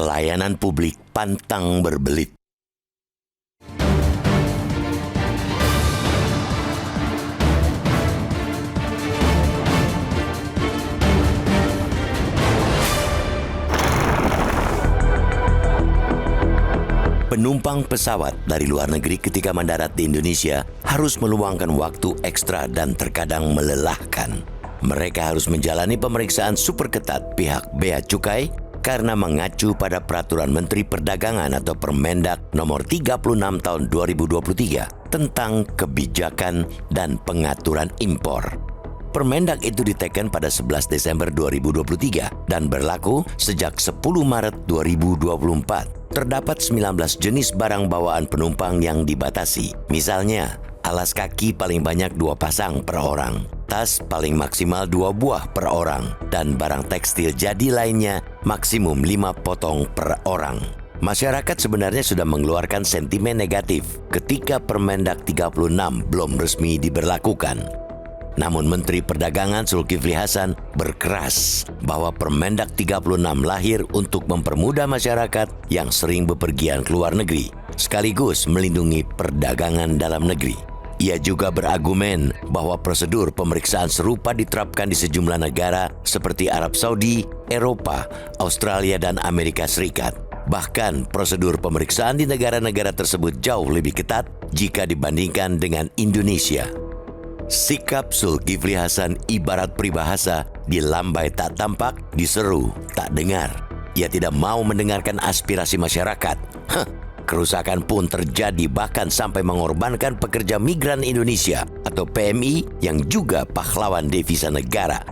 pelayanan publik pantang berbelit. Penumpang pesawat dari luar negeri ketika mendarat di Indonesia harus meluangkan waktu ekstra dan terkadang melelahkan. Mereka harus menjalani pemeriksaan super ketat pihak Bea Cukai karena mengacu pada Peraturan Menteri Perdagangan atau Permendak Nomor 36 Tahun 2023 tentang kebijakan dan pengaturan impor. Permendak itu diteken pada 11 Desember 2023 dan berlaku sejak 10 Maret 2024. Terdapat 19 jenis barang bawaan penumpang yang dibatasi. Misalnya, alas kaki paling banyak 2 pasang per orang, tas paling maksimal 2 buah per orang, dan barang tekstil jadi lainnya maksimum 5 potong per orang. Masyarakat sebenarnya sudah mengeluarkan sentimen negatif ketika Permendak 36 belum resmi diberlakukan. Namun Menteri Perdagangan Zulkifli Hasan berkeras bahwa Permendak 36 lahir untuk mempermudah masyarakat yang sering bepergian ke luar negeri, sekaligus melindungi perdagangan dalam negeri. Ia juga berargumen bahwa prosedur pemeriksaan serupa diterapkan di sejumlah negara seperti Arab Saudi, Eropa, Australia, dan Amerika Serikat. Bahkan prosedur pemeriksaan di negara-negara tersebut jauh lebih ketat jika dibandingkan dengan Indonesia. Sikap Zulkifli Hasan ibarat peribahasa, dilambai tak tampak, diseru tak dengar. Ia tidak mau mendengarkan aspirasi masyarakat. Kerusakan pun terjadi bahkan sampai mengorbankan pekerja migran Indonesia atau PMI yang juga pahlawan devisa negara.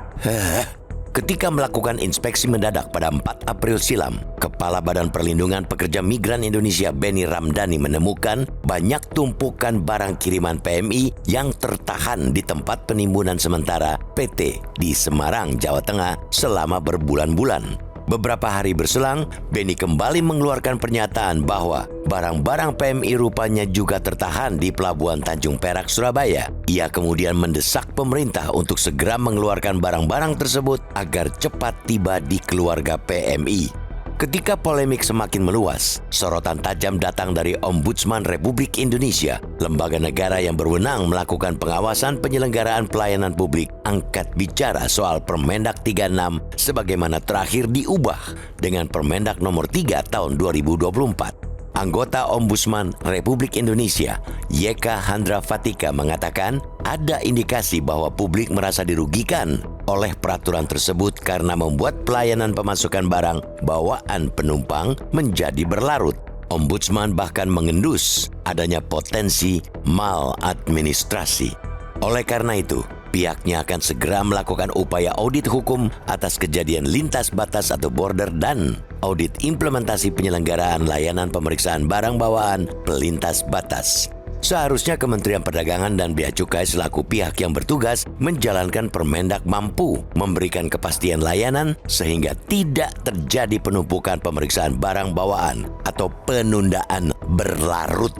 Ketika melakukan inspeksi mendadak pada 4 April silam, Kepala Badan Perlindungan Pekerja Migran Indonesia Benny Ramdhani menemukan banyak tumpukan barang kiriman PMI yang tertahan di tempat penimbunan sementara PT di Semarang, Jawa Tengah selama berbulan-bulan. Beberapa hari berselang, Benny kembali mengeluarkan pernyataan bahwa barang-barang PMI rupanya juga tertahan di Pelabuhan Tanjung Perak, Surabaya. Ia kemudian mendesak pemerintah untuk segera mengeluarkan barang-barang tersebut agar cepat tiba di keluarga PMI. Ketika polemik semakin meluas, sorotan tajam datang dari Ombudsman Republik Indonesia, lembaga negara yang berwenang melakukan pengawasan penyelenggaraan pelayanan publik, angkat bicara soal Permendak 36 sebagaimana terakhir diubah dengan Permendak Nomor 3 Tahun 2024. Anggota Ombudsman Republik Indonesia, YK Handra Fatika mengatakan ada indikasi bahwa publik merasa dirugikan oleh peraturan tersebut karena membuat pelayanan pemasukan barang bawaan penumpang menjadi berlarut. Ombudsman bahkan mengendus adanya potensi maladministrasi. Oleh karena itu, pihaknya akan segera melakukan upaya audit hukum atas kejadian lintas batas atau border dan audit implementasi penyelenggaraan layanan pemeriksaan barang bawaan pelintas batas. Seharusnya Kementerian Perdagangan dan Bea Cukai selaku pihak yang bertugas menjalankan Permendak mampu memberikan kepastian layanan sehingga tidak terjadi penumpukan pemeriksaan barang bawaan atau penundaan berlarut.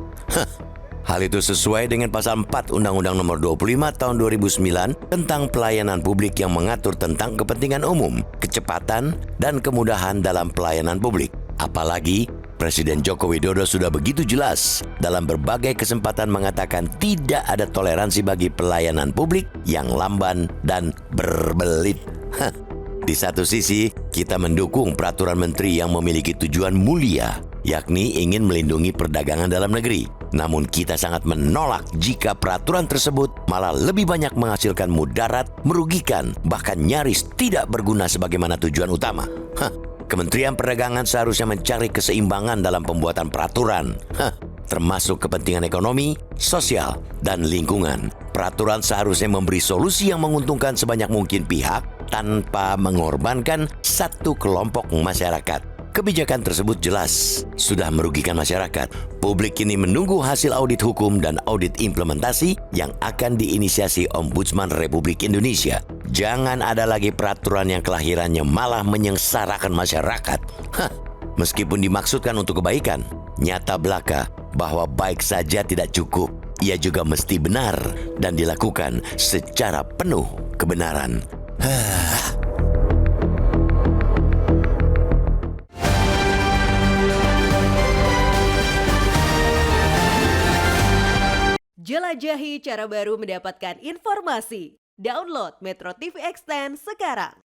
Hal itu sesuai dengan Pasal 4 Undang-Undang Nomor 25 Tahun 2009 tentang pelayanan publik yang mengatur tentang kepentingan umum, kecepatan, dan kemudahan dalam pelayanan publik. Apalagi Presiden Joko Widodo sudah begitu jelas dalam berbagai kesempatan mengatakan tidak ada toleransi bagi pelayanan publik yang lamban dan berbelit. Di satu sisi, kita mendukung peraturan menteri yang memiliki tujuan mulia, yakni ingin melindungi perdagangan dalam negeri. Namun kita sangat menolak jika peraturan tersebut malah lebih banyak menghasilkan mudarat, merugikan, bahkan nyaris tidak berguna sebagaimana tujuan utama. Kementerian Perdagangan seharusnya mencari keseimbangan dalam pembuatan peraturan, termasuk kepentingan ekonomi, sosial, dan lingkungan. Peraturan seharusnya memberi solusi yang menguntungkan sebanyak mungkin pihak tanpa mengorbankan satu kelompok masyarakat. Kebijakan tersebut jelas sudah merugikan masyarakat. Publik kini menunggu hasil audit hukum dan audit implementasi yang akan diinisiasi Ombudsman Republik Indonesia. Jangan ada lagi peraturan yang kelahirannya malah menyengsarakan masyarakat. Meskipun dimaksudkan untuk kebaikan, nyata belaka bahwa baik saja tidak cukup. Ia juga mesti benar dan dilakukan secara penuh kebenaran. Jelajahi cara baru mendapatkan informasi. Download Metro TV Extend sekarang.